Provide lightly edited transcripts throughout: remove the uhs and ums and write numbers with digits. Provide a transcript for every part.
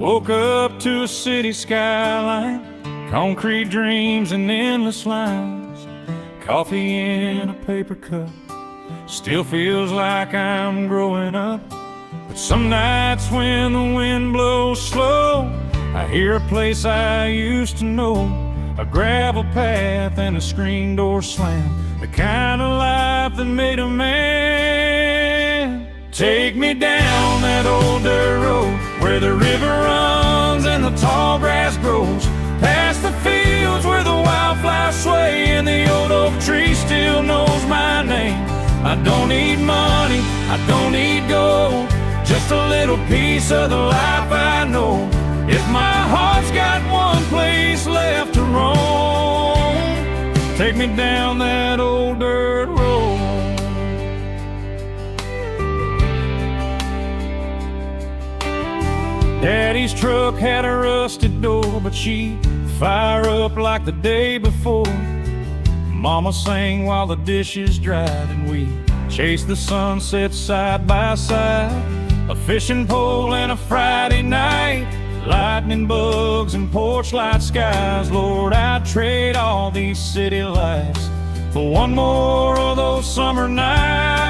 woke up to a city skyline, concrete dreams and endless lines. Coffee in a paper cup, still feels like I'm growing up. But some nights when the wind blows slow, I hear a place I used to know, a gravel path and a screen door slam, the kind of life that made a man. Take me down that old dirt road where the river runs and the tall grass grows, past the fields where the wildflowers sway and the old oak tree still knows my name. I don't need money, I don't need gold, just a little piece of the life I know. If my heart's got one place left to roam, take me down that old dirt road. Daddy's truck had a rusted door, but she'd fire up like the day before. Mama sang while the dishes dried, and we chased the sunset side by side. A fishing pole and a Friday night, lightning bugs and porch light skies. Lord, I'd trade all these city lights for one more of those summer nights.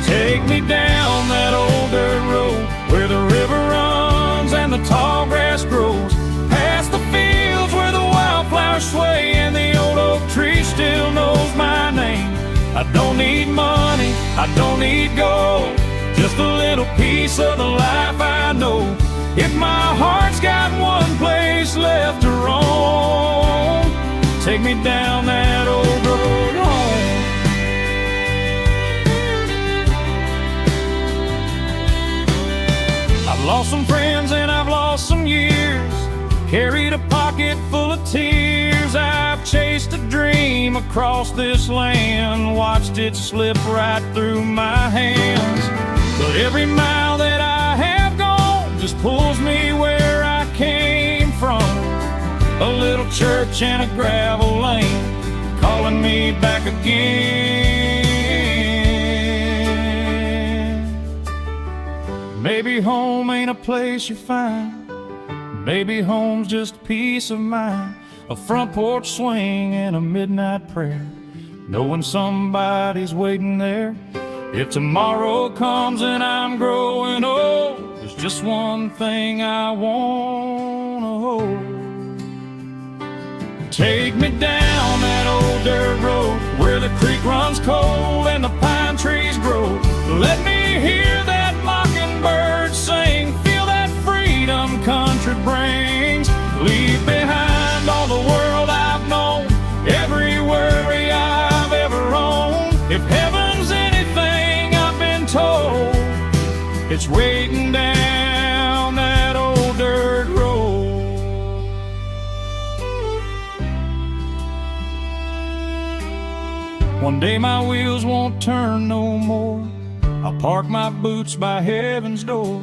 Take me down that old dirt road where the river runs and the tall grass grows, past the fields where the wildflowers sway and the old oak tree still knows my name. I don't need money, I don't need gold, just a little piece of the life I know. If my heart's got one place left to roam, take me down that old road home. I've lost some friends and I've lost some years, carried a pocket full of tears. I've chased a dream across this land, watched it slip right through my hands. But every mile that I have gone just pulls me where I came from. A little church and a gravel lane calling me back again. Maybe home ain't a place you find, maybe home's just peace of mind, a front porch swing and a midnight prayer, knowing somebody's waiting there. If tomorrow comes and I'm growing old, there's just one thing I wanna hold. Take me down that old dirt road where the creek runs cold and the pine trees grow. Let me hear that mockingbird sing, feel that freedom country brings. Leave behind all the world I've known, every worry I've ever owned. If heaven's anything I've been told, it's waiting down that old dirt road. One day my wheels won't turn no more, I'll park my boots by heaven's door.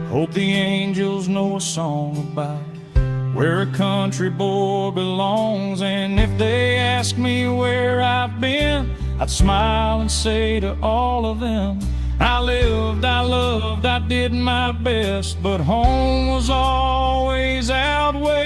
Hope the angels know a song about where a country boy belongs. And if they ask me where I've been, I'd smile and say to all of them, I lived, I loved, I did my best, but home was always out west.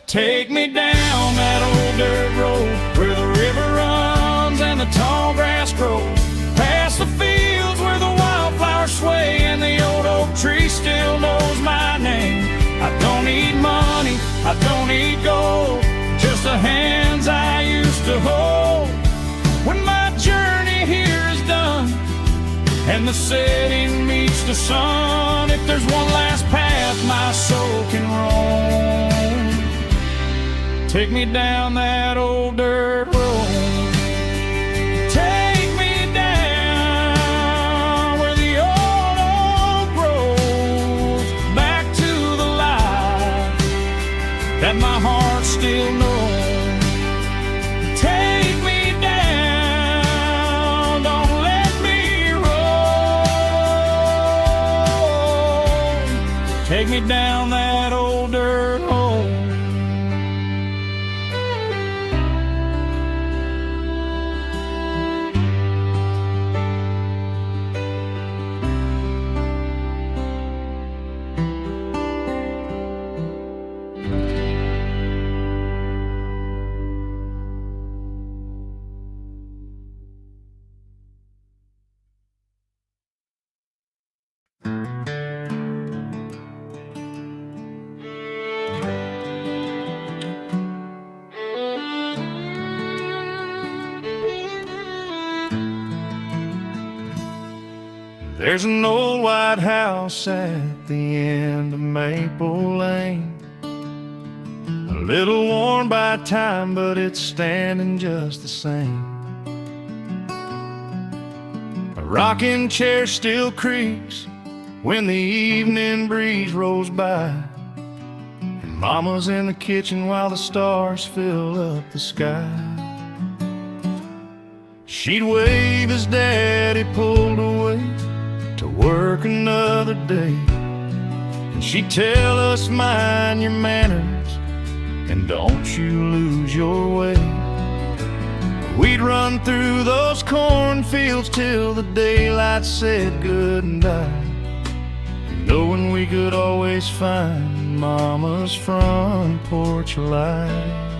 Take me down that old dirt road where the river runs and the tall grass grows, past the fields where the wildflowers sway and the old oak tree still knows my name. I don't need money, I don't need gold, just the hands I used to hold. When my journey here is done and the setting meets the sun, if there's one last path my soul can roam, take me down that old dirt road. Take me down where the old oak grows, back to the life that my heart still knows. Take me down, don't let me roll. Take me down that old dirt road. There's an old white house at the end of Maple Lane, a little worn by time, but it's standing just the same. A rocking chair still creaks when the evening breeze rolls by, and Mama's in the kitchen while the stars fill up the sky. She'd wave as Daddy pulled away to work another day, and she'd tell us, mind your manners and don't you lose your way. We'd run through those cornfields till the daylight said goodnight, knowing we could always find Mama's front porch light.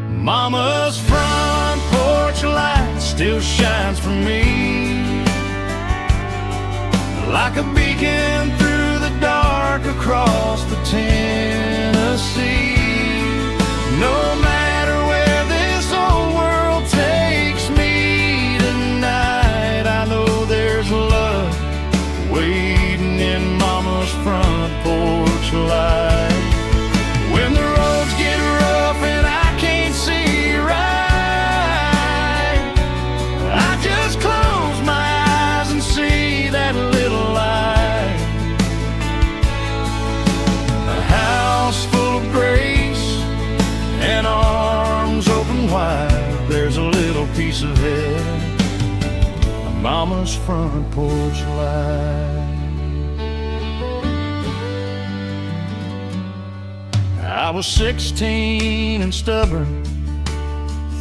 Mama's front porch light still shines for me, like a beacon through the dark across the Tennessee. No matter where this old world takes me tonight, I know there's love waiting in Mama's front porch light. When the roads get rough and I can't see right, I just close my eyes and see that little light. A house full of grace and arms open wide, there's a little piece of heaven, a Mama's front porch light. I was 16 and stubborn,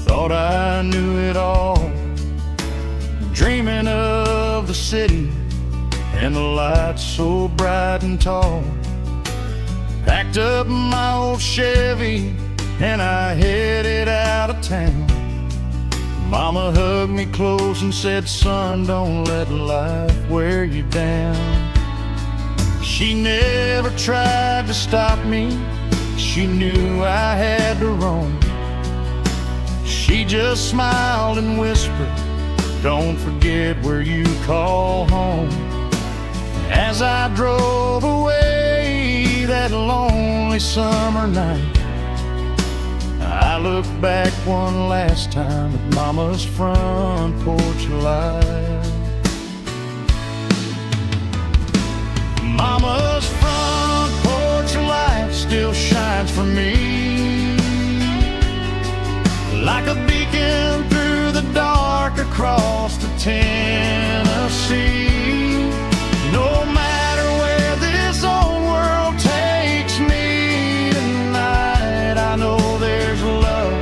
thought I knew it all, dreaming of the city and the lights so bright and tall. Packed up my old Chevy and I headed out of town. Mama hugged me close and said, son, don't let life wear you down. She never tried to stop me, she knew I had to roam. She just smiled and whispered, don't forget where you call home. As I drove away that lonely summer night, I looked back one last time at Mama's front porch light. Mama's front porch light still shines for me, like a beacon through the dark across the Tennessee. No matter where this old world takes me tonight, I know there's love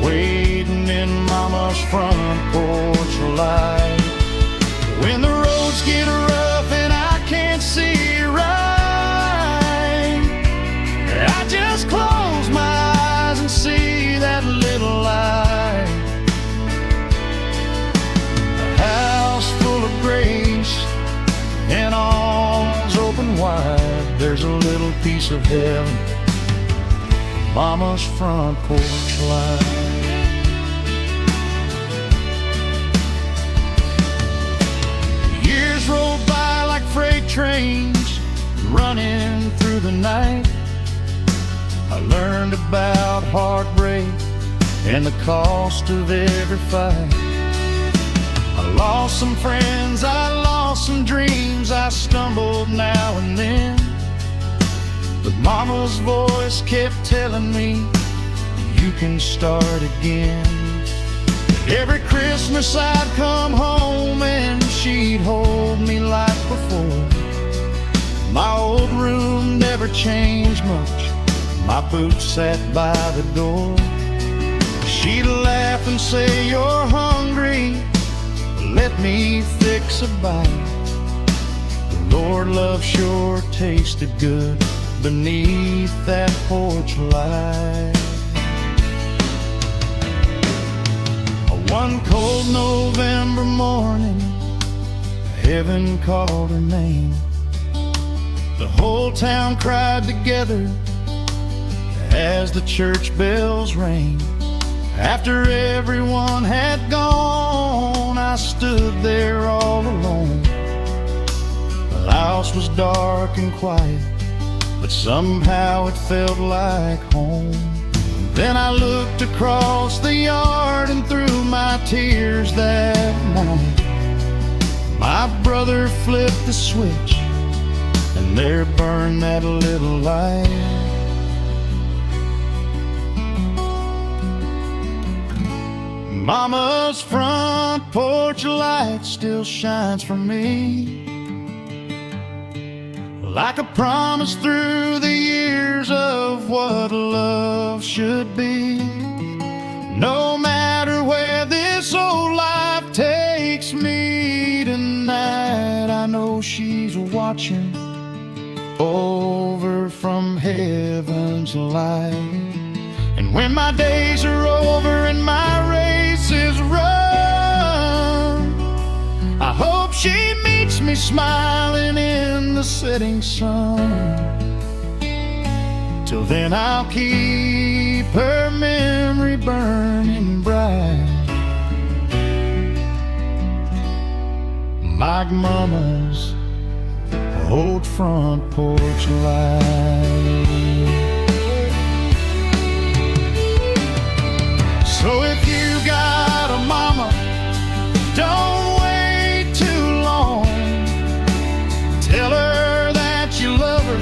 waiting in Mama's front porch light. When the roads get rough and I can't see right, I just close my eyes and see that little light. A house full of grace and arms open wide, there's a little piece of heaven, Mama's front porch light. Years rolled by like freight trains running through the night. I learned about heartbreak and the cost of every fight. I lost some friends, I lost some dreams, I stumbled now and then, but Mama's voice kept telling me, you can start again. Every Christmas I'd come home and she'd hold me like before. My old room never changed much, my boots sat by the door. She'd laugh and say, you're hungry, let me fix a bite. The Lord love sure tasted good beneath that porch light. One cold November morning, heaven called her name. The whole town cried together as the church bells rang After everyone had gone, I stood there all alone. The house was dark and quiet, but somehow it felt like home. Then I looked across the yard, and through my tears that night, my brother flipped the switch, and there burned that little light. Mama's front porch light still shines for me, like a promise through the years of what love should be. No matter where this old life takes me tonight, I know she's watching over from heaven's light. And when my days are over and my race is run, I hope she meets me smiling in the setting sun. Till then I'll keep her memory burning bright, like Mama's old front porch light. So if you got a mama, don't wait too long. Tell her that you love her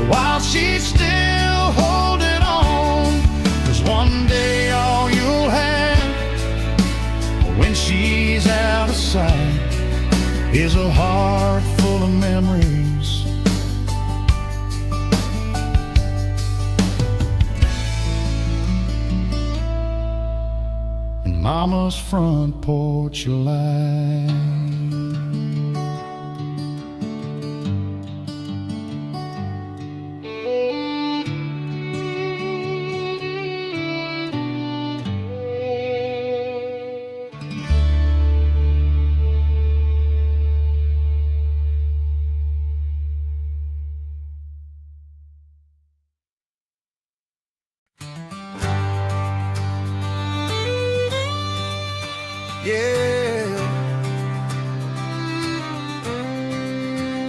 while she's still holding on. 'Cause one day all you'll have when she's out of sight is a heart full of memories, and Mama's front porch light. Yeah,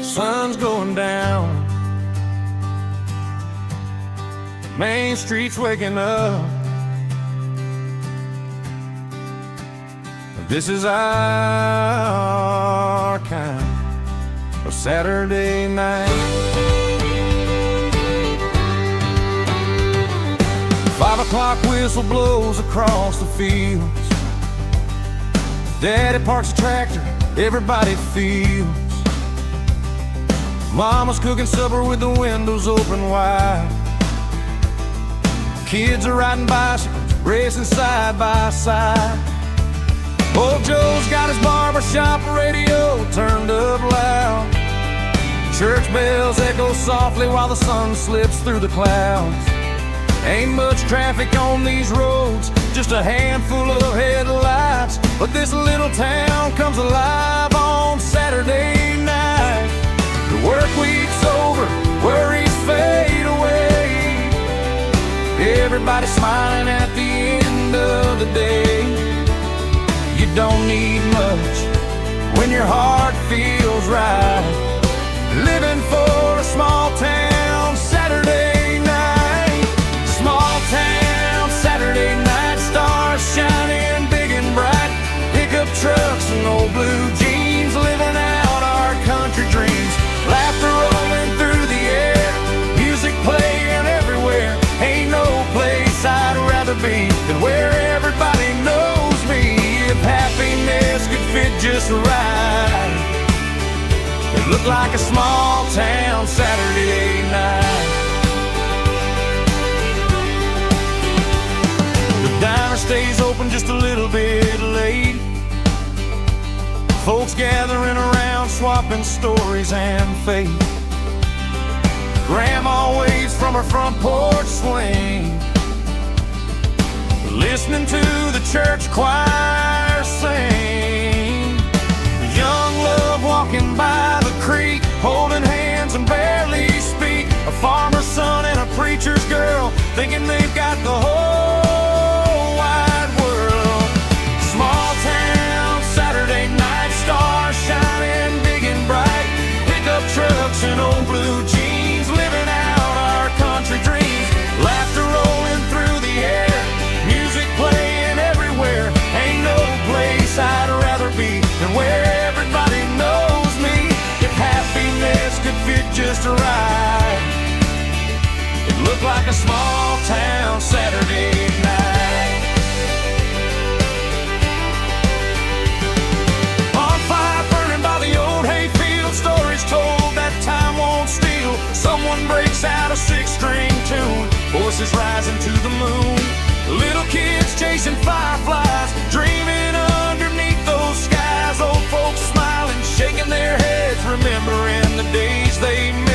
sun's going down, Main Street's waking up. This is our kind of Saturday night. 5 o'clock whistle blows across the fields. Daddy parks the tractor, everybody feels. Mama's cooking supper with the windows open wide. Kids are riding bicycles, racing side by side. Old Joe's got his barbershop radio turned up loud. Church bells echo softly while the sun slips through the clouds. Ain't much traffic on these roads, just a handful of headlights. But this little town comes alive on Saturday night. The work week's over, worries fade away. Everybody smiling at the end of the day. You don't need much when your heart feels right. Living for a small town Saturday night. Small town Saturday night, stars shining big and bright. Pickup trucks and old blue jeans, living out our country dreams. Laughter rolling through the air, music playing everywhere. Ain't no place I'd rather be than where everybody knows me. If happiness could fit just right, it looked like a small town Saturday night. The diner stays open just a little bit late. Folks gathering around, swapping stories and fate. Grandma waves from her front porch swing, listening to the church choir sing. Young love walking by the creek, holding hands and barely speak. A farmer's son and a preacher's girl, thinking they've got the whole wide a small town Saturday night. Bonfire burning by the old hayfield, stories told that time won't steal. Someone breaks out a six-string tune, voices rising to the moon. Little kids chasing fireflies, dreaming underneath those skies. Old folks smiling, shaking their heads, remembering the days they met.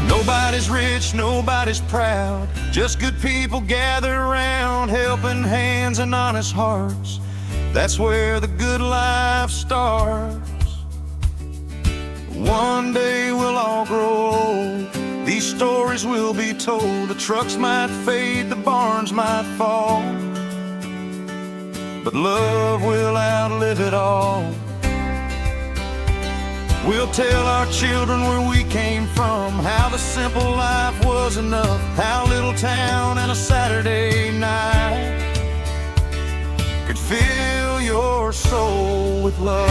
Nobody's rich, nobody's proud, just good people gather around, helping hands and honest hearts. That's where the good life starts. One day we'll all grow old, these stories will be told. The trucks might fade, the barns might fall, but love will outlive it all. We'll tell our children where we came from, how the simple life was enough, how little town and a Saturday night could fill your soul with love.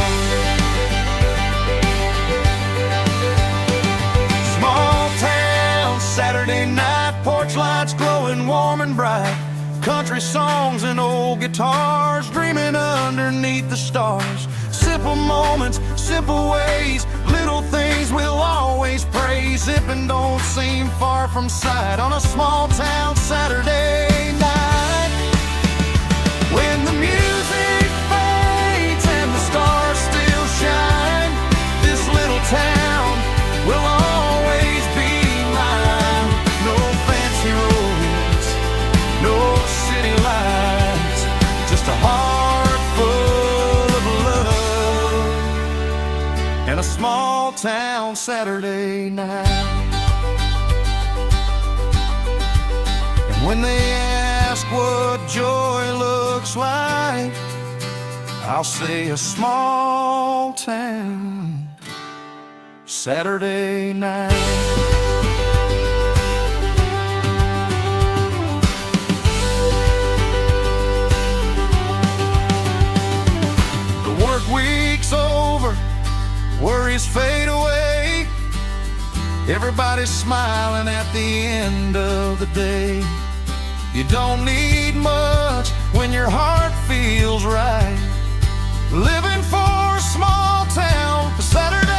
Small town Saturday night, porch lights glowing warm and bright, country songs and old guitars, dreaming underneath the stars. Simple moments, simple ways, little things we'll always praise. Zipping don't seem far from sight on a small town Saturday night. When the music fades and the stars still shine, this little town will always be mine. No fancy roads, no city lights, just a heart full of love and a small town Saturday night. And when they ask what joy looks like, I'll say a small town Saturday night. Work week's over, worries fade away, everybody's smiling at the end of the day. You don't need much when your heart feels right, living for a small town Saturday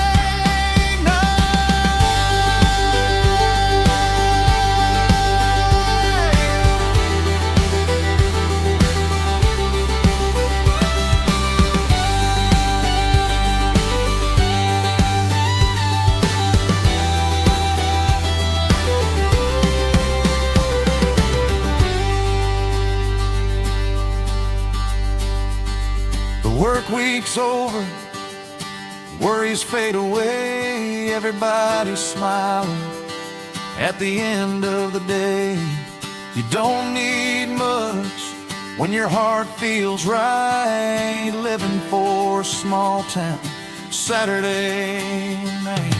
Work week's over, worries fade away, everybody's smiling at the end of the day. You don't need much when your heart feels right, living for a small town Saturday night.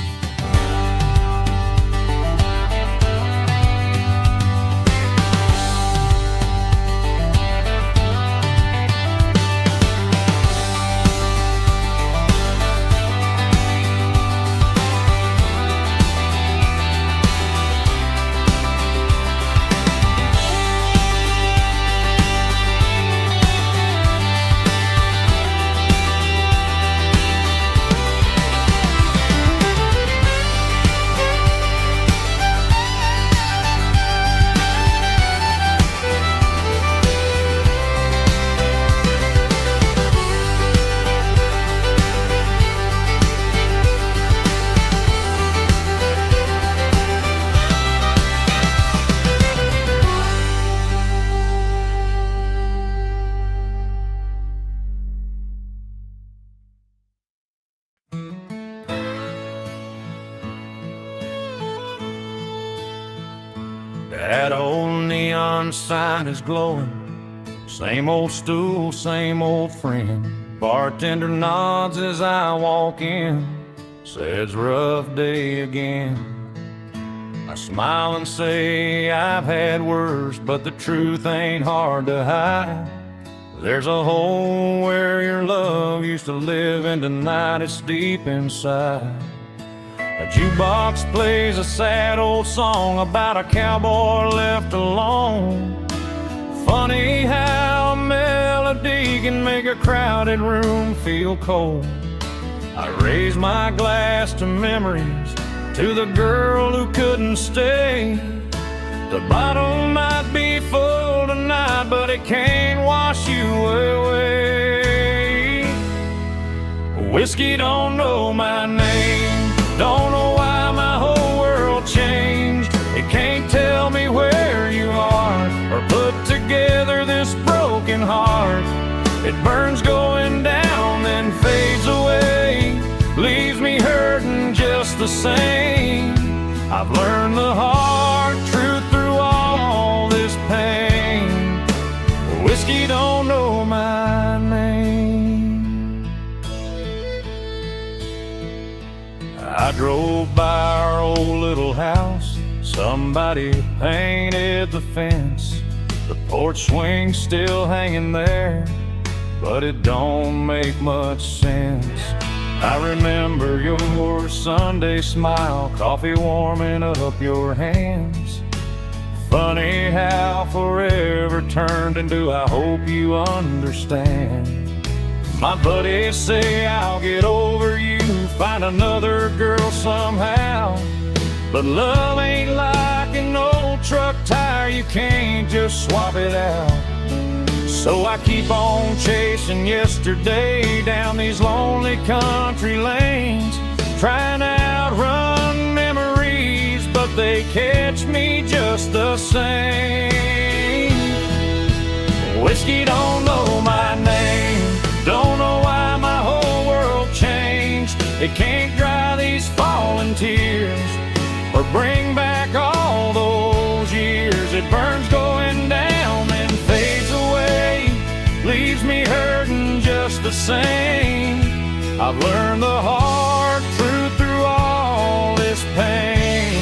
That old neon sign is glowing, same old stool, same old friend. Bartender nods as I walk in, says rough day again. I smile and say I've had worse, but the truth ain't hard to hide. There's a hole where your love used to live, and tonight it's deep inside. A jukebox plays a sad old song about a cowboy left alone. Funny how a melody can make a crowded room feel cold. I raise my glass to memories, to the girl who couldn't stay. The bottle might be full tonight, but it can't wash you away. Whiskey don't know my name, don't know why my whole world changed. It can't tell me where you are or put together this broken heart. It burns going down, then fades away, leaves me hurting just the same. I've learned the hard truth through all this pain. Whiskey don't know my name. I drove by our old little house. Somebody painted the fence. The porch swing's still hanging there, but it don't make much sense. I remember your Sunday smile, coffee warming up your hands. Funny how forever turned into I hope you understand. My buddies say I'll get over you, find another girl somehow. But love ain't like an old truck tire, you can't just swap it out. So I keep on chasing yesterday down these lonely country lanes, trying to outrun memories, but they catch me just the same. Whiskey don't know my name, don't know why my whole world changed. It can't dry these falling tears or bring back all those years. It burns going down and fades away, leaves me hurting just the same. I've learned the hard truth through all this pain.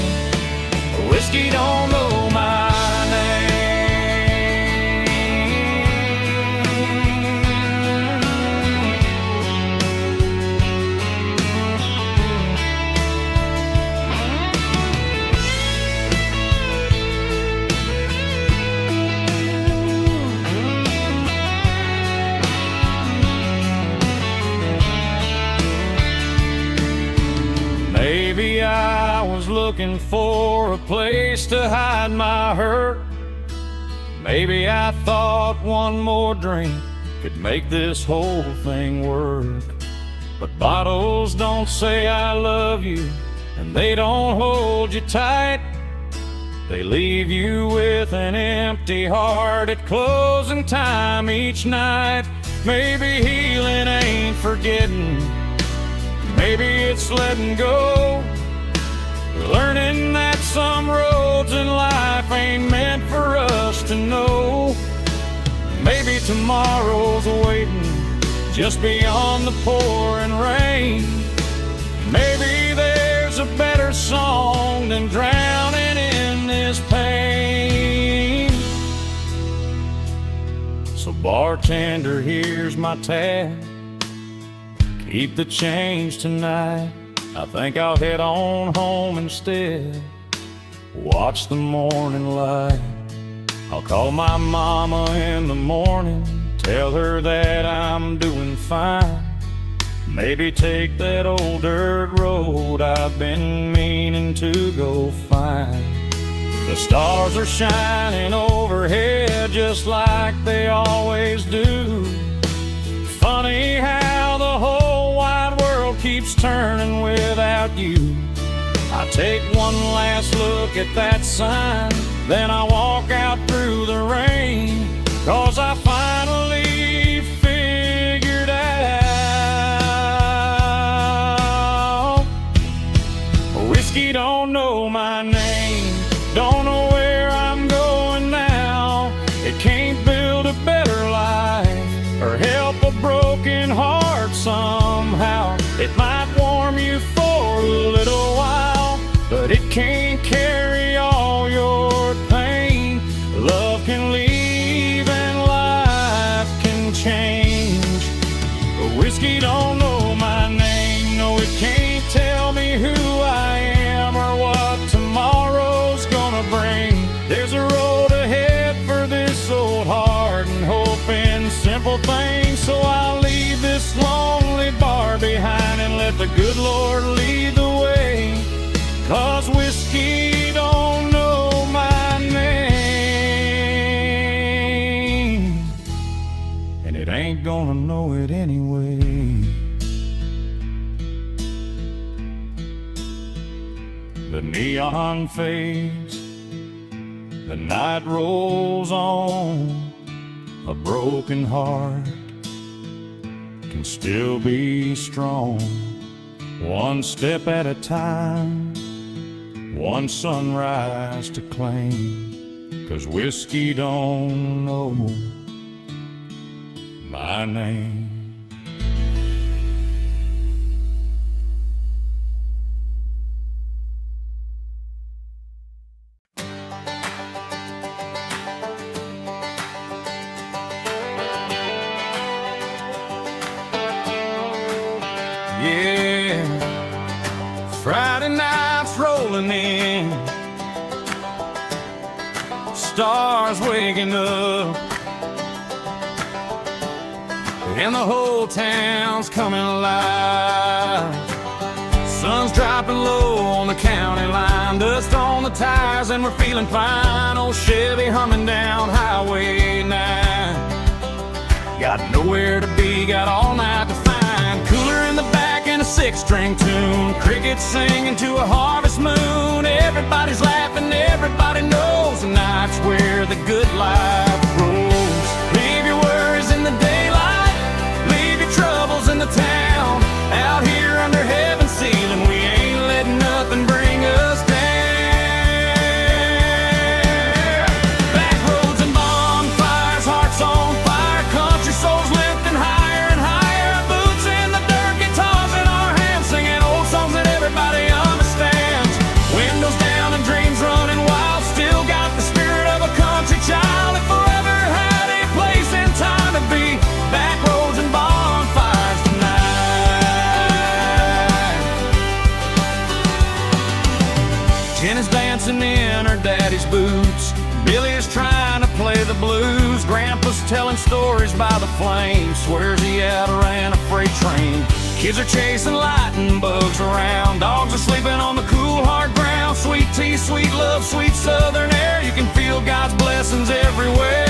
Whiskey don't know my name. Maybe I was looking for a place to hide my hurt. Maybe I thought one more drink could make this whole thing work. But bottles don't say I love you, and they don't hold you tight. They leave you with an empty heart at closing time each night. Maybe healing ain't forgetting, maybe it's letting go, learning that some roads in life ain't meant for us to know. Maybe tomorrow's waiting just beyond the pouring rain. Maybe there's a better song than drowning in this pain. So bartender, here's my tab, keep the change tonight. I think I'll head on home instead, watch the morning light. I'll call my mama in the morning, tell her that I'm doing fine. Maybe take that old dirt road I've been meaning to go find. The stars are shining overhead just like they always do. Funny how the whole wide world keeps turning without you. I take one last look at that sign, then I walk out through the rain, 'cause I finally figured out whiskey don't know my name, don't know where I'm going now. It can't build a better life or help a broken heart somehow. It might warm you for a little while, but it can't carry all your pain. Love can leave and life can change. But whiskey don't know my name, no, it can't tell me who I The neon fades, the night rolls on. A broken heart can still be strong. One step at a time, one sunrise to claim. 'Cause whiskey don't know my name. Yeah, Friday night's rolling in, stars waking up, and the whole town's coming alive. Sun's dropping low on the county line, dust on the tires, and we're feeling fine. Old Chevy humming down Highway 9. Got nowhere to be, got all night to find. Cooler in the back and a six-string tune, crickets singing to a harvest moon. Everybody's laughing, everybody knows the night's where the good life rolls. Leave your worries in the daylight, leave your troubles in the town. Out here under heaven's ceiling, we ain't letting nothing bring us down. Backroads and bonfires, hearts on fire, country souls lifting higher and higher. Boots in the dirt, guitars in our hands, singing old songs that everybody understands. Windows down and dreams running wild, still got the spirit of a country child. If forever had a place and time to be, backroads and bonfires tonight. Jenny's dancing in her daddy's boots, Billy's trying to play the blues. Grandpa's telling stories by the flames, swears he outran a freight train. Kids are chasing lightning bugs around, dogs are sleeping on the cool hard ground. Sweet tea, sweet love, sweet southern air, you can feel God's blessings everywhere.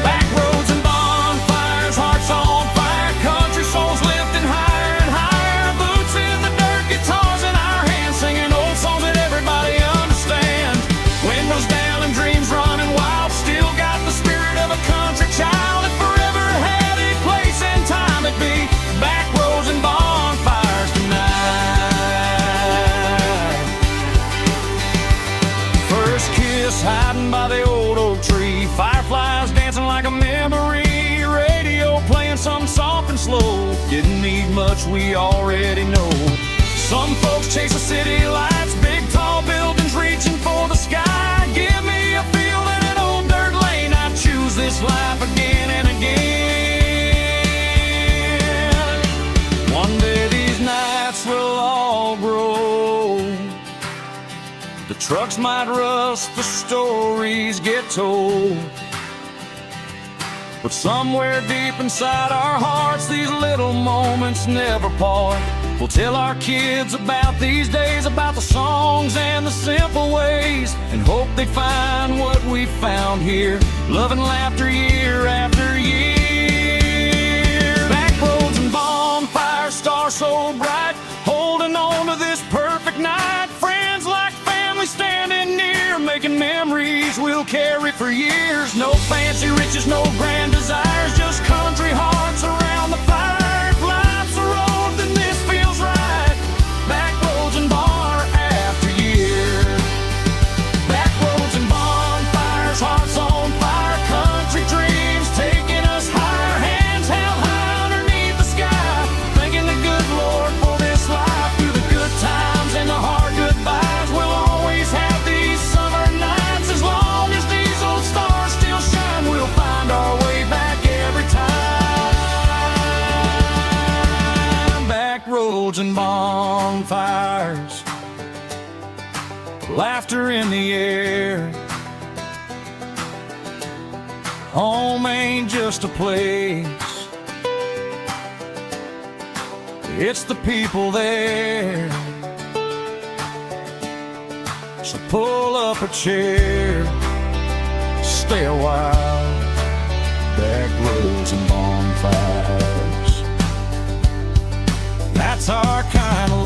Backroads and bonfires, hearts on fire, country souls lifting higher and higher. Boots in the dirt, guitars in our hands, singing old songs that everybody understands. Windows down and dreams running wild, still got the spirit of a country child. If forever had a place and time, it'd be backroads and bonfires tonight. First kiss hiding by the old oak tree, fireflies dancing like a memory. Radio playing something soft and slow, didn't need much, we already know. Some folks chase the city lights, big tall buildings reaching for the sky. Give me a field and an old dirt lane, I choose this life again and again. One day these nights will all grow, the trucks might rust, the stories get told. But somewhere deep inside our hearts, these little moments never part. We'll tell our kids about these days, about the songs and the simple ways, and hope they find what we found here, love and laughter year after year. Backroads and bonfires, stars so bright, holding on to this perfect night. Friends like family standing near, making memories we'll carry for years. No fancy riches, no grand desires, just country hearts around the fire. If life's a road, then this feels right. Backroads and bar after year. Backroads and bonfires, hearts on fire, country dreams taking us higher, hands held high underneath the sky. Thanking the good Lord for this life, through the good times and the hard goodbyes. We'll always have these summer nights, as long as these old stars still shine, we'll find our way back every time. Backroads and bonfires, laughter in the air. Home ain't just a place, it's the people there. So pull up a chair, stay a while. Backroads and bonfires, that's our kind of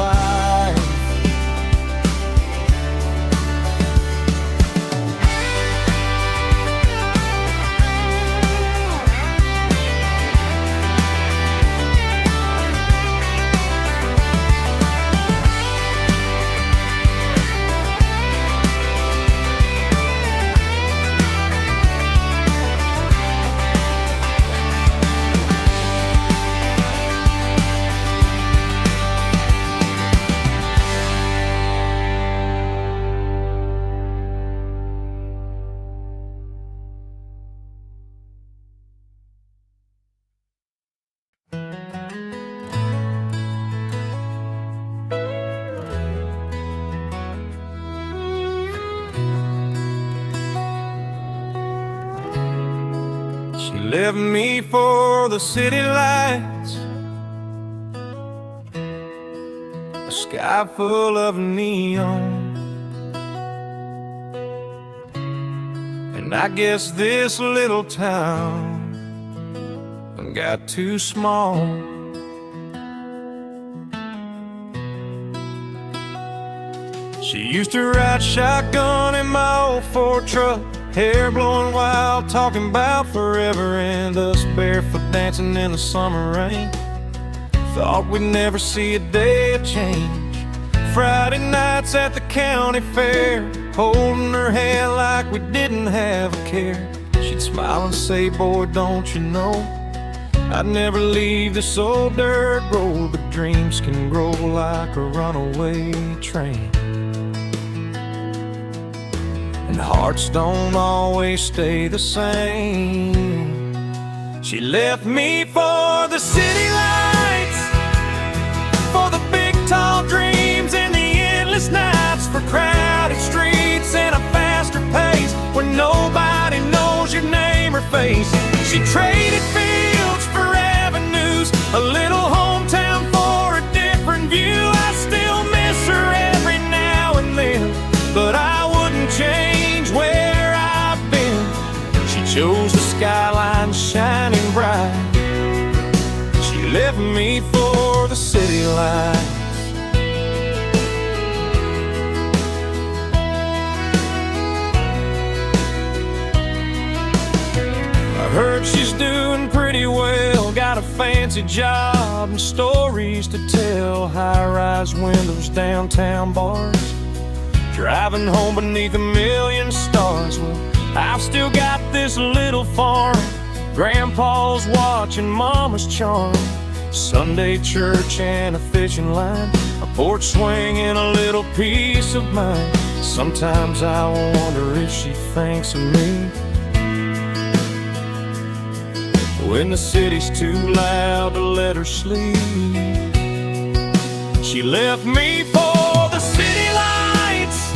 left me for the city lights, a sky full of neon. And I guess this little town got too small. She used to ride shotgun in my old Ford truck, hair blowing wild, talking about forever, and us barefoot dancing in the summer rain. Thought we'd never see a day of change. Friday nights at the county fair, holding her hand like we didn't have a care. She'd smile and say, boy, don't you know, I'd never leave this old dirt road, but dreams can grow like a runaway train. And hearts don't always stay the same. She left me for the city lights, for the big tall dreams and the endless nights, for crowded streets and a faster pace where nobody knows your name or face. She traded fields for avenues, a little hometown for a different view. I still miss her every now and then, but I wouldn't change where I've been. She chose the skyline shining bright. She left me for the city lights. I heard she's doing pretty well, got a fancy job and stories to tell. High-rise windows, downtown bars, driving home beneath a million stars. Well, I've still got this little farm, Grandpa's watching Mama's charm, Sunday church and a fishing line, a porch swing and a little piece of mind. Sometimes I wonder if she thinks of me when the city's too loud to let her sleep. She left me for the city lights,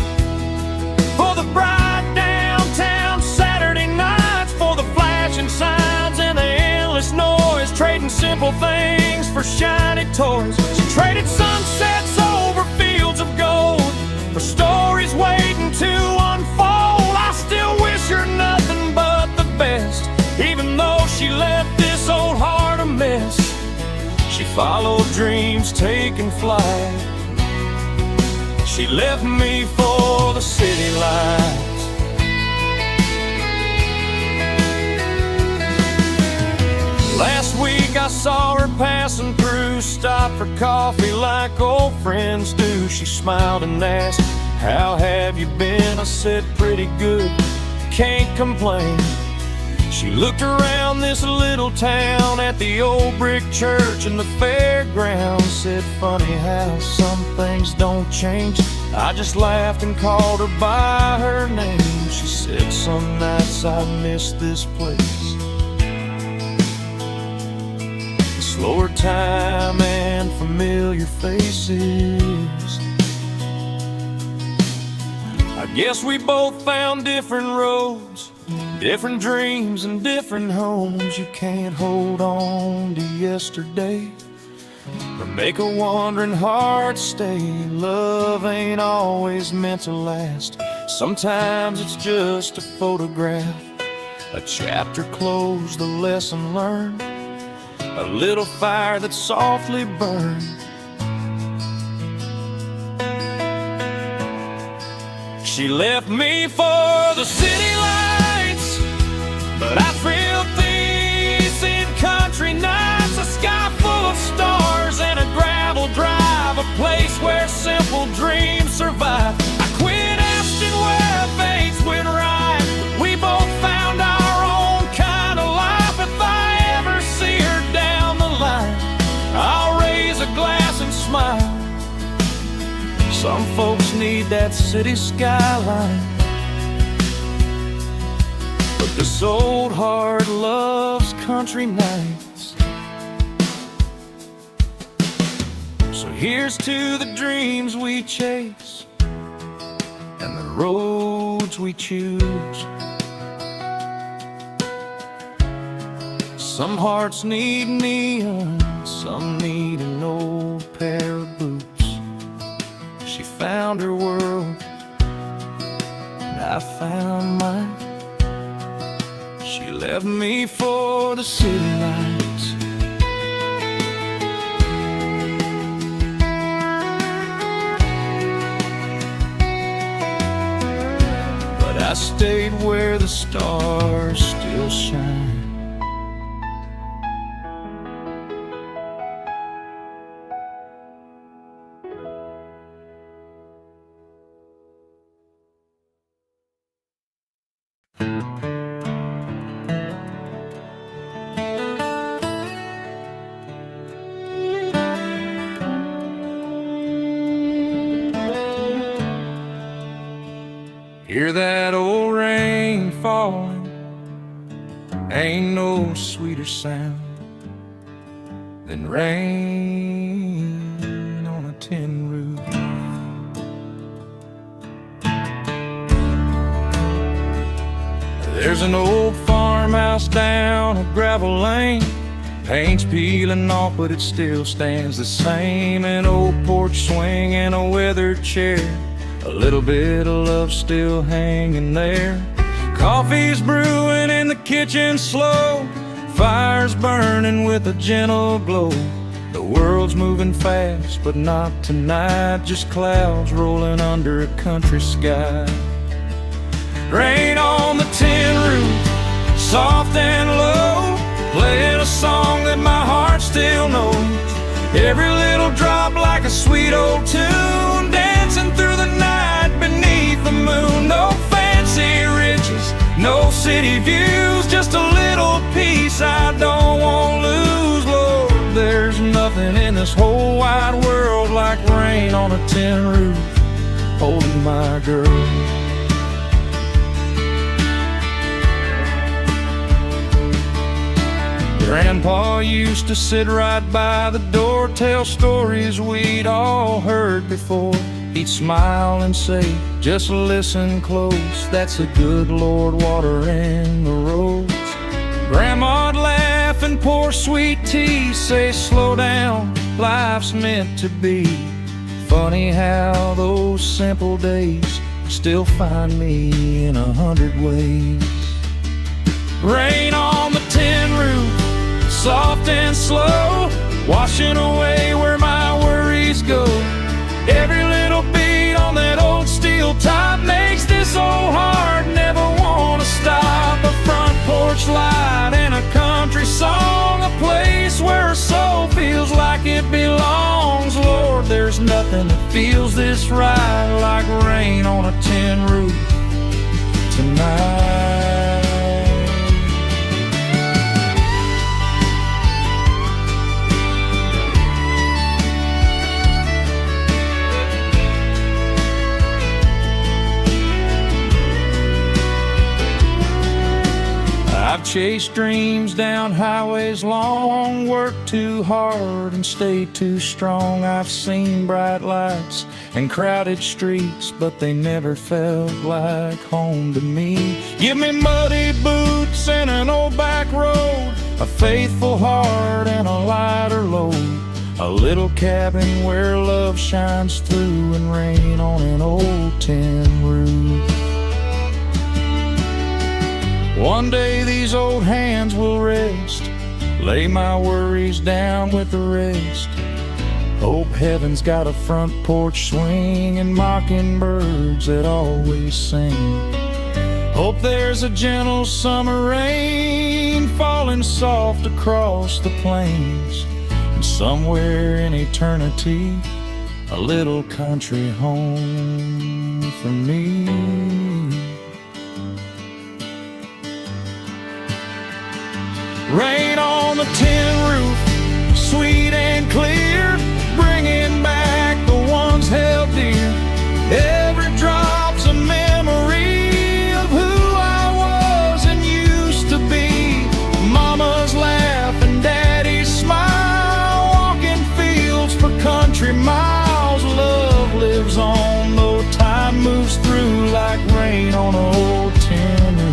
for the bright downtown Saturday nights, for the flashing signs and the endless noise, trading simple things for shiny toys. She traded sunsets over fields of gold for stories waiting to unfold. I still wish her nothing but the best, even though she left this old heart a mess. She followed dreams taking flight. She left me for the city lights. Last week I saw her passing through, stopped for coffee like old friends do. She smiled and asked, how have you been? I said, pretty good, can't complain. She looked around this little town at the old brick church and the fairgrounds, said, funny how some things don't change. I just laughed and called her by her name. She said, some nights I miss this place, the slower time and familiar faces. I guess we both found different roads, different dreams and different homes. You can't hold on to yesterday or make a wandering heart stay. Love ain't always meant to last. Sometimes it's just a photograph, a chapter closed, a lesson learned, a little fire that softly burned. She left me for the city lights, but I thrill these in country nights, a sky full of stars and a gravel drive, a place where simple dreams survive. I quit asking where fates went right, we both found our own kind of life. If I ever see her down the line, I'll raise a glass and smile. Some folks need that city skyline, but this old heart loves country nights. So here's to the dreams we chase and the roads we choose. Some hearts need neon, some need an old pair of boots. She found her world, and I found mine. She left me for the city lights. But I stayed where the stars still shine. Hear that old rain falling, ain't no sweeter sound than rain on a tin roof. There's an old farmhouse down a gravel lane, paint's peeling off but it still stands the same. An old porch swing and a weathered chair, a little bit of love still hanging there. Coffee's brewing in the kitchen slow, fire's burning with a gentle glow. The world's moving fast, but not tonight, just clouds rolling under a country sky. Rain on the tin roof, soft and low, playing a song that my heart still knows. Every little drop like a sweet old tune, dancing through the night beneath the moon. No fancy riches, no city views, just a little peace I don't want to lose. Lord, there's nothing in this whole wide world like rain on a tin roof, holding my girl. Grandpa used to sit right by the door, tell stories we'd all heard before. He'd smile and say, just listen close, that's the good Lord watering the roads. Grandma'd laugh and pour sweet tea, say slow down, life's meant to be. Funny how those simple days still find me in 100 ways. Rain on the tin roof, soft and slow, washing away where my worries go. Every little beat on that old steel top makes this old heart never want to stop. A front porch light and a country song, a place where a soul feels like it belongs. Lord, there's nothing that feels this right like rain on a tin roof tonight. I've chased dreams down highways long, worked too hard and stayed too strong. I've seen bright lights and crowded streets, but they never felt like home to me. Give me muddy boots and an old back road, a faithful heart and a lighter load, a little cabin where love shines through, and rain on an old tin roof. One day these old hands will rest, lay my worries down with the rest. Hope heaven's got a front porch swing and mockingbirds that always sing. Hope there's a gentle summer rain falling soft across the plains, and somewhere in eternity a little country home for me. Rain on the tin roof, sweet and clear, bringing back the ones held dear. Every drop's a memory of who I was and used to be. Mama's laugh and daddy's smile, walking fields for country miles. Love lives on, though time moves through like rain on an old tin roof.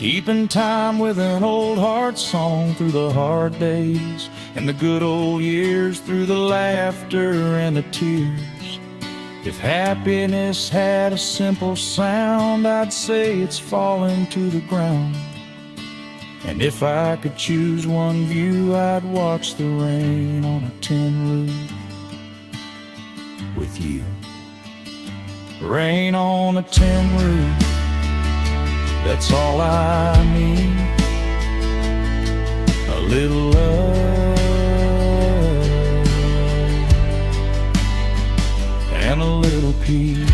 keeping time with an old heart song through the hard days and the good old years, through the laughter and the tears. If happiness had a simple sound, I'd say it's falling to the ground. And if I could choose one view, I'd watch the rain on a tin roof with you. Rain on a tin roof, that's all I need. A little love and a little peace.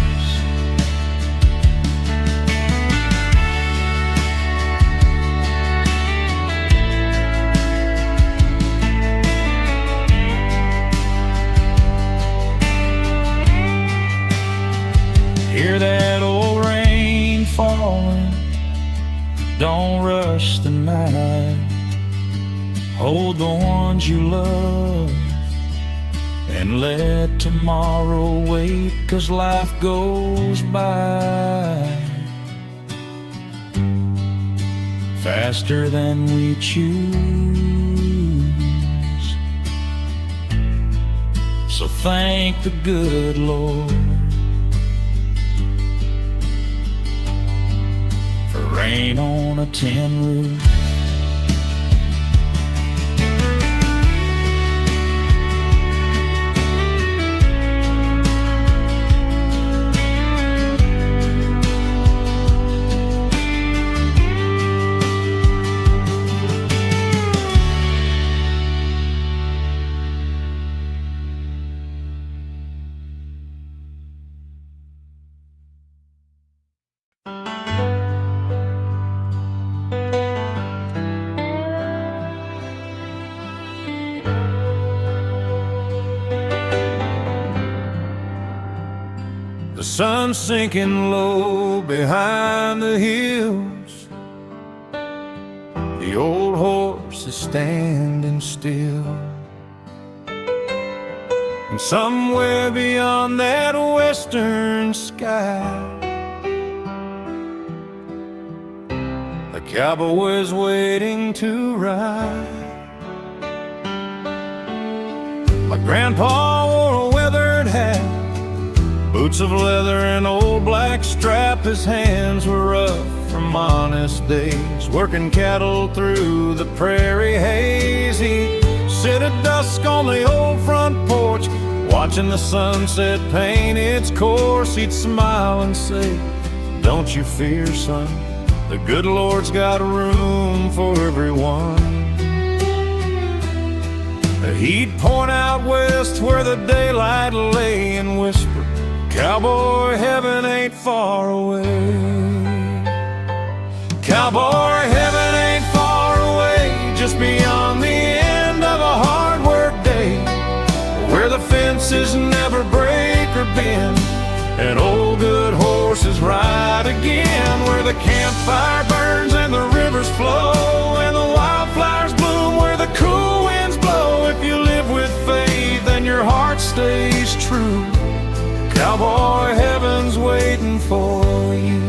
Hear that old rain falling, don't rush the night. Hold the ones you love and let tomorrow wait, 'cause life goes by faster than we choose. So thank the good Lord for rain on a tin roof. The sun's sinking low behind the hills. The old horse is standing still. And somewhere beyond that western sky, a cowboy's waiting to ride. My grandpa wore a weathered hat, boots of leather and old black strap. His hands were rough from honest days, working cattle through the prairie haze. He'd sit at dusk on the old front porch, watching the sunset paint its course. He'd smile and say, "Don't you fear, son, the good Lord's got room for everyone." He'd point out west where the daylight lay and whisper, "Cowboy heaven ain't far away. Cowboy heaven ain't far away, just beyond the end of a hard work day, where the fences never break or bend, and old good horses ride again, where the campfire burns and the rivers flow, and the wildflowers bloom where the cool winds blow. If you live with faith and your heart stays true, Cowboy heaven's waiting for you."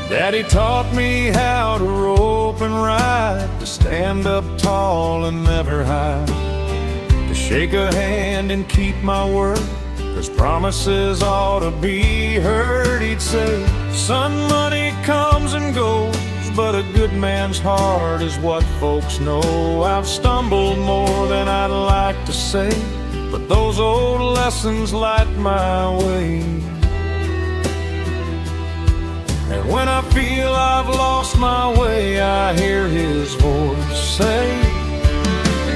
Daddy taught me how to rope and ride, to stand up tall and never hide, to shake a hand and keep my word, 'cause promises ought to be heard. He'd say, "Son, money comes and goes, but a good man's heart is what folks know." I've stumbled more than I'd like to say, but those old lessons light my way. And when I feel I've lost my way, I hear his voice say,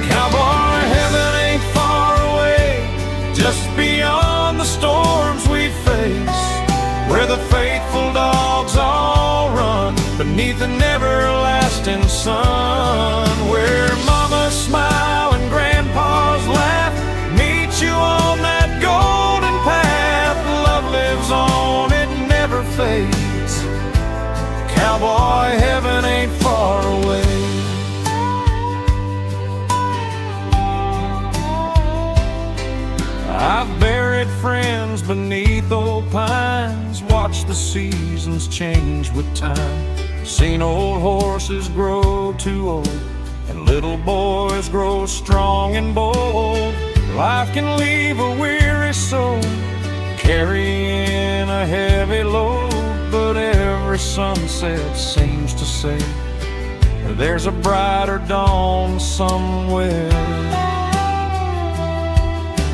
"Cowboy heaven ain't far away, just beyond the storms we face, where the faithful dogs all run beneath an everlasting sun, where mama's smile and grandpa's laugh meet you on that golden path. Love lives on, it never fades. Cowboy heaven ain't far away." I've buried friends beneath old pines, watched the seasons change with time. Seen old horses grow too old, and little boys grow strong and bold. Life can leave a weary soul, carrying a heavy load. But every sunset seems to say there's a brighter dawn somewhere.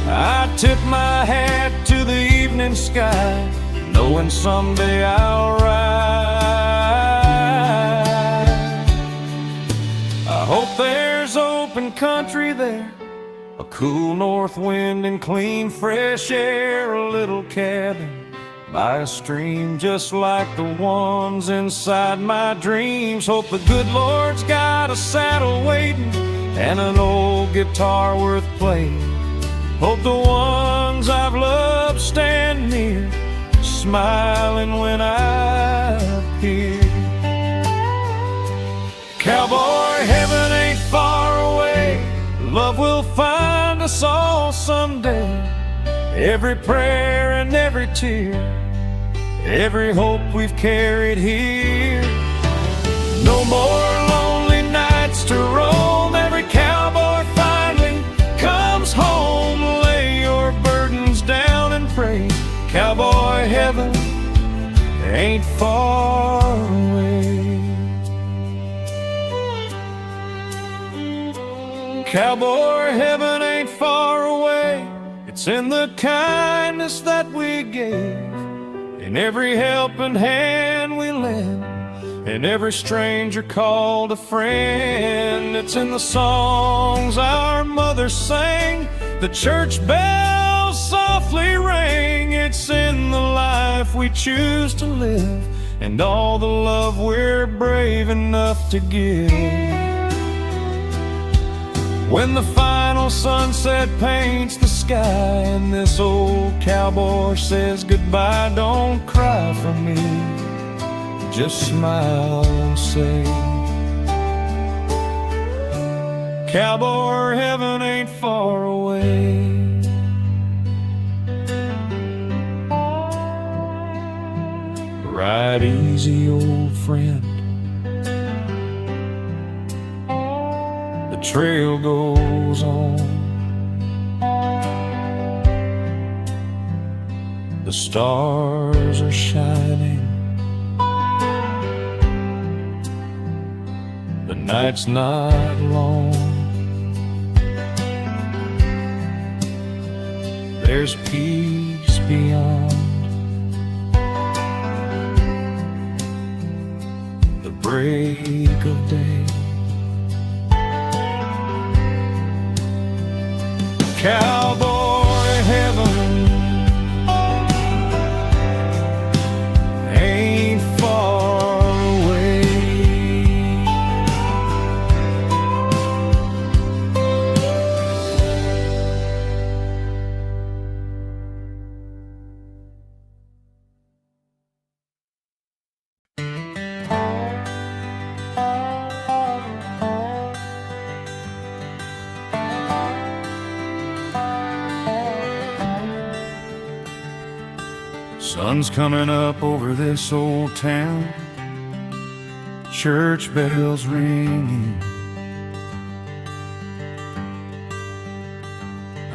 I tip my hat to the evening sky, knowing someday I'll ride. I hope there's open country there, a cool north wind and clean fresh air, a little cabin by a stream just like the ones inside my dreams. Hope the good Lord's got a saddle waiting and an old guitar worth playing. Hope the ones I've loved stand near, smiling when I appear. Cowboy, heaven ain't far away. Love will find us all someday. Every prayer and every tear, every hope we've carried here. No more lonely nights to roam. Every cowboy finally comes home. Lay your burdens down and pray. Cowboy, heaven ain't far away. Cowboy, heaven ain't far away. It's in the kindness that we gave, in every helping hand we lend, and every stranger called a friend. It's in the songs our mothers sang, the church bells softly rang. It's in the life we choose to live, and all the love we're brave enough to give. When the final sunset paints the sky and this old cowboy says goodbye, don't cry for me, just smile and say, cowboy, heaven ain't far away. Ride easy, old friend, the trail goes on. The stars are shining, the night's not long. There's peace beyond the break of day. Cowboy, heaven ain't far away. Sun's coming up over this old town, church bells ringing.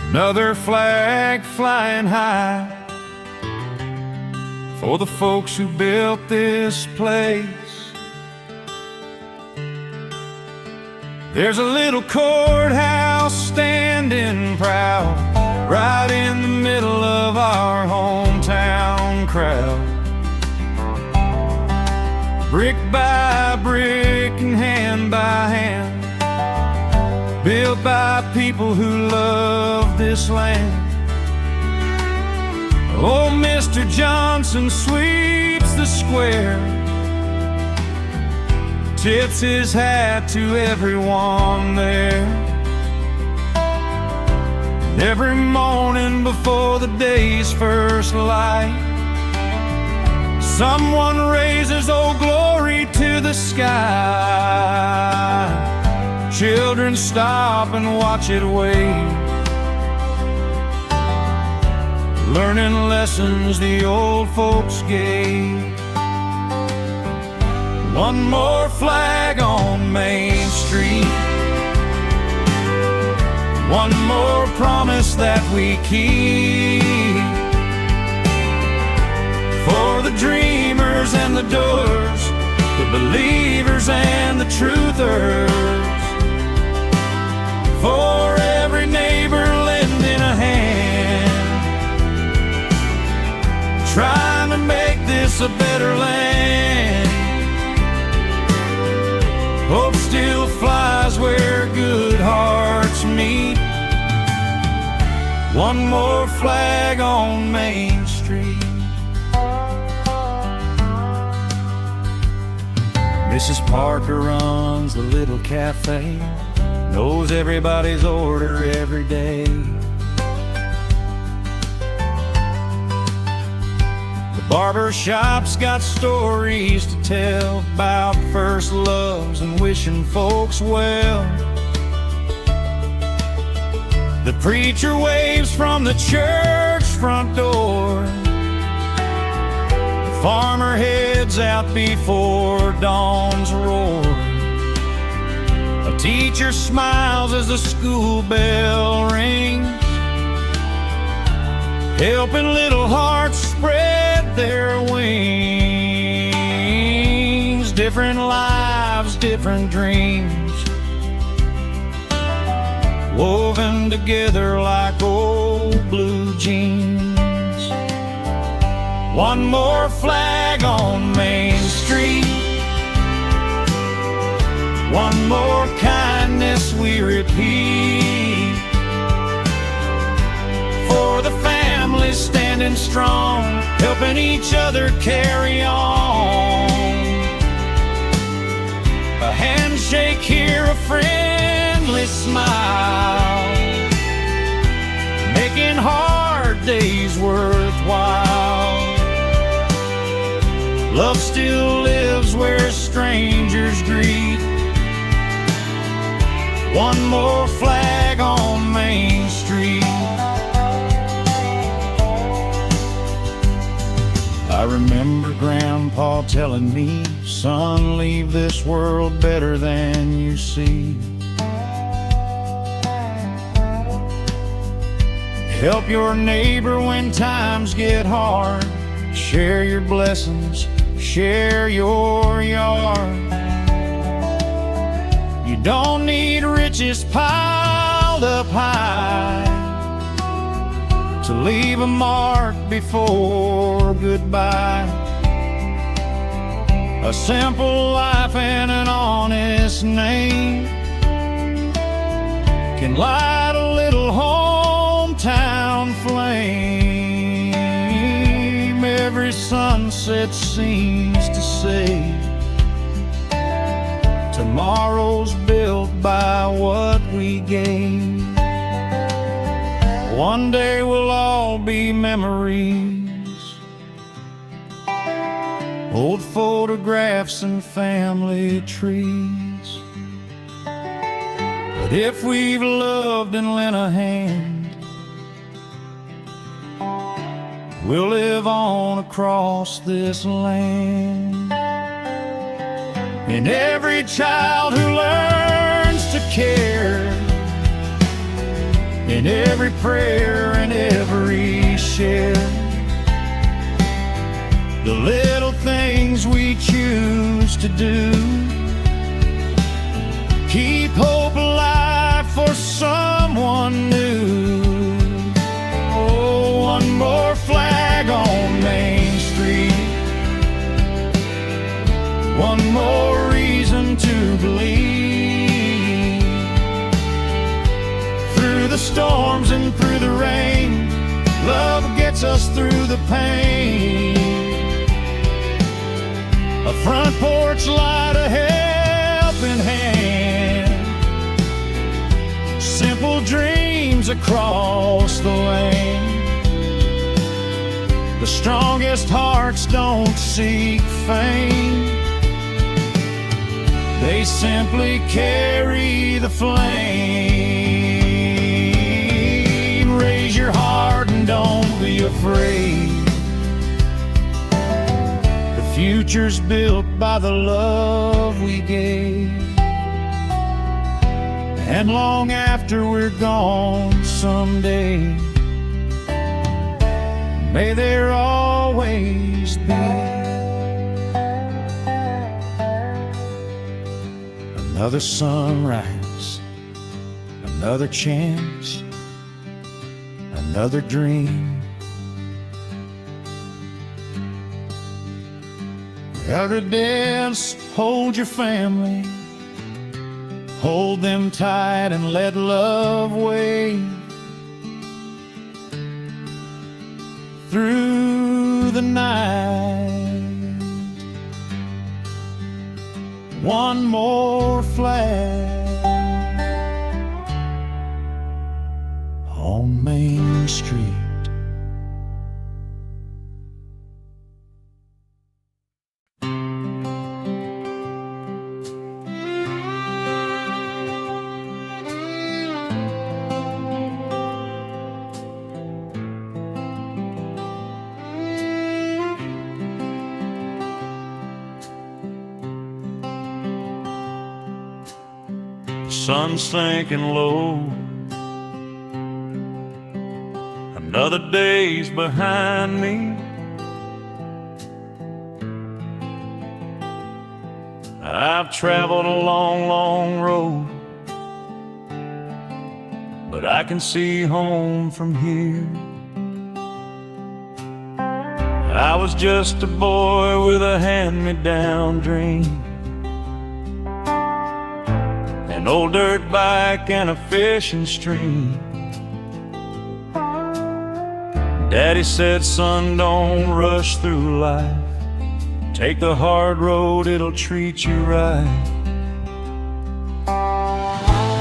Another flag flying high for the folks who built this place. There's a little courthouse standing proud right in the middle of our hometown crowd. Brick by brick and hand by hand, built by people who love this land. Oh, Mr. Johnson sweeps the square, tips his hat to everyone there. And every morning before the day's first light, someone raises old glory to the sky. Children stop and watch it wave. learning lessons the old folks gave. One more flag on Main Street, one more promise that we keep. For the dreamers and the doers, the believers and the truthers, for every neighbor lending a hand, trying to make this a better land. Hope still flies where good hearts meet. One more flag on Main Street. Mrs. Parker runs the little cafe, knows everybody's order every day. The barber shop's got stories to tell about first loves and wishing folks well. The preacher waves from the church front door. The farmer heads out before dawn's roar. A teacher smiles as the school bell rings, helping little hearts spread their wings. Different lives, different dreams, woven together like old blue jeans. One more flag on Main Street, one more kindness we repeat. For the families standing strong, helping each other carry on. A handshake here, a friendly smile, making hard days worthwhile. Love still lives where strangers greet. One more flag on Main Street. I remember Grandpa telling me, son, leave this world better than you see. Help your neighbor when times get hard. Share your blessings, share your yard. You don't need riches piled up high to leave a mark before goodbye. A simple life and an honest name can light a little hometown flame. Every sunset seems to say tomorrow's built by what we gave. One day we'll all be memories, old photographs and family trees. But if we've loved and lent a hand, we'll live on across this land. And every child who learns to care, in every prayer and every share, the little things we choose to do, keep hope alive for someone new. Oh, one more flag on Main Street, one more reason to believe. Through the storms and through the rain, love gets us through the pain. A front porch light, a helping hand, simple dreams across the lane. The strongest hearts don't seek fame, they simply carry the flame. Raise your heart and don't be afraid. The future's built by the love we gave. And long after we're gone someday, may there always be another sunrise, another chance, another dream. Every dance, hold your family, hold them tight and let love wave through the night. One more flag on Main Street. Sun sinking low, another day's behind me. I've traveled a long, long road, but I can see home from here. I was just a boy with a hand-me-down dream, an old dirt bike and a fishing stream. Daddy said, son, don't rush through life. Take the hard road, it'll treat you right.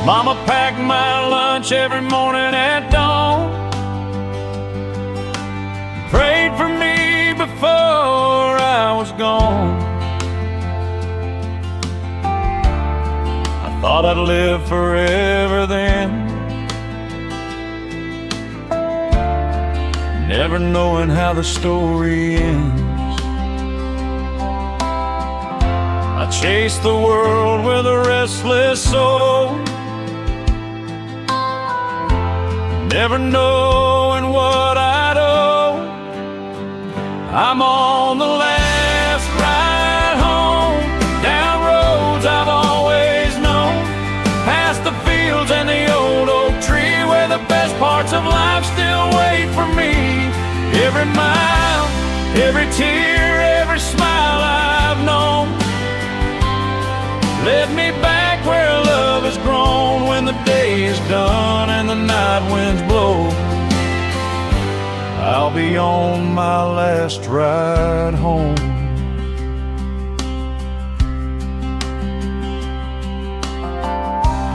Mama packed my lunch every morning at dawn, prayed for me before I was gone. Thought I'd live forever then, never knowing how the story ends. I chased the world with a restless soul, never knowing what I'd owe. I'm on the last ride home, down roads I've always known, past the fields and the old oak tree, where the best parts of life still wait for me. Every mile, every tear, every smile I've known led me back where love has grown. When the day is done and the night winds blow, I'll be on my last ride home.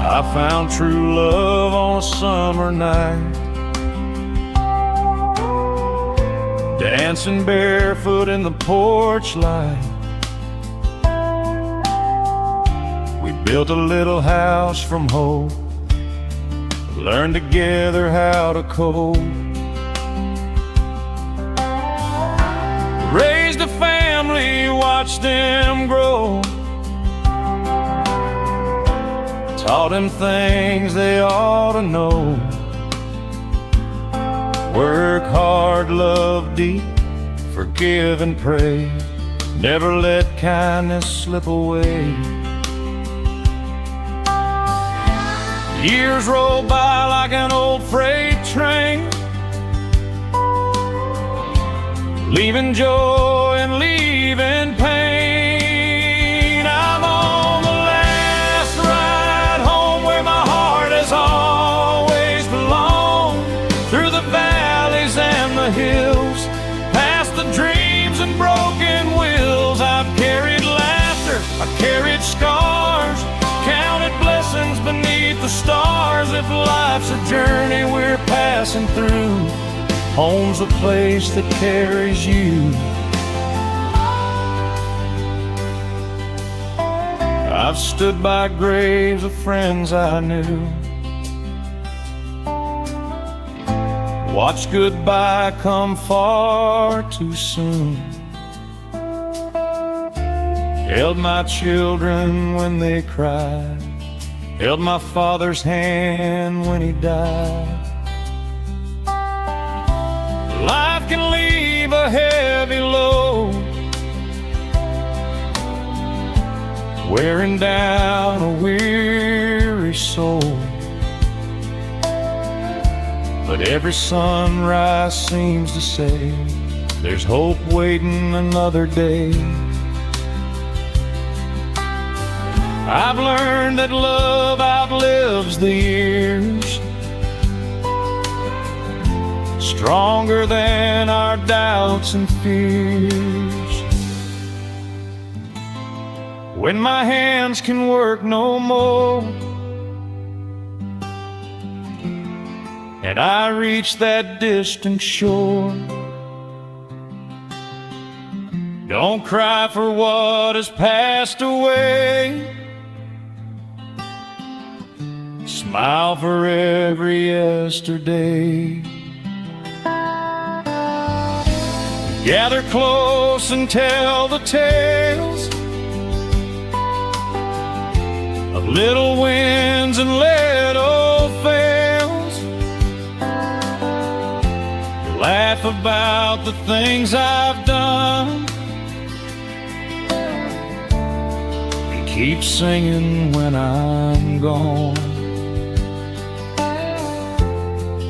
I found true love on a summer night, dancing barefoot in the porch light. We built a little house from hope, learned together how to cope, raised a family, watched them grow, taught them things they ought to know. Work hard, love deep, forgive and pray, never let kindness slip away. Years roll by like an old freight train, leaving joy and leaving pain. I'm on the last ride home, where my heart has always belonged, through the valleys and the hills, past the dreams and broken wills. I've carried laughter, I've carried scars, counted blessings beneath the stars. If life's a journey we're passing through, home's a place that carries you. I've stood by graves of friends I knew, Watched goodbye come far too soon. Held my children when they cried. Held my father's hand when he died. Life can leave a heavy load, wearing down a weary soul. But every sunrise seems to say there's hope waiting another day. I've learned that love outlives the years, stronger than our doubts and fears. When my hands can work no more, and I reach that distant shore, don't cry for what has passed away. Smile for every yesterday. Gather close and tell the tales of little wins and little fails. Laugh about the things I've done, and keep singing when I'm gone.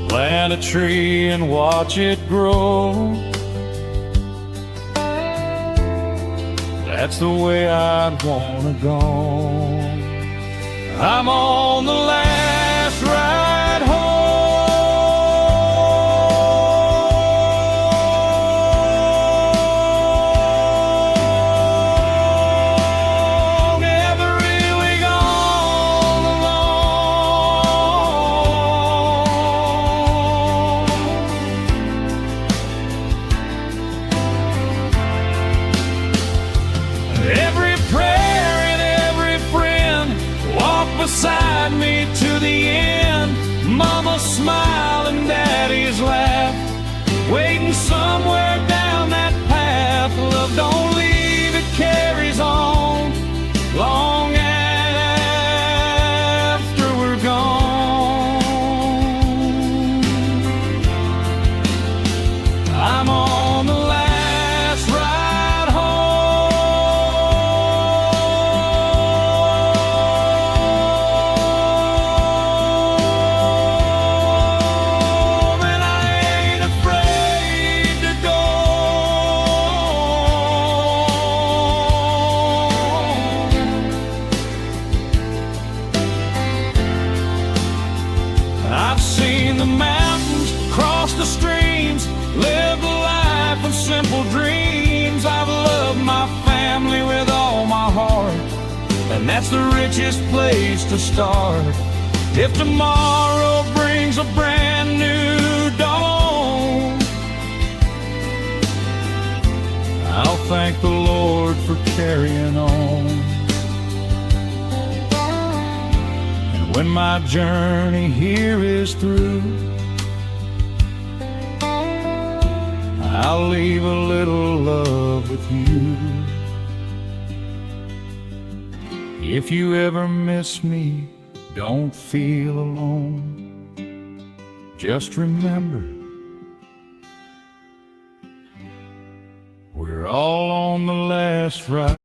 Plant a tree and watch it grow. That's the way I'd wanna go. I'm on the last ride home. Never really gone alone. Every prayer and every friend walk beside me to the end. Mama's smile and daddy's laugh, waiting somewhere down that path. Love don't leave, it carries on long after we're gone. I'm on the last ride home, and I ain't afraid to go. I've seen the mountains, crossed the streams, lived a life of simple dreams. I've loved my family with all my heart, and that's the richest place to start. If tomorrow brings a brand new dawn, I'll thank the Lord for carrying on. And when my journey here is through, I'll leave a little love with you. If you ever miss me, don't feel alone. Just remember, we're all on the last ride.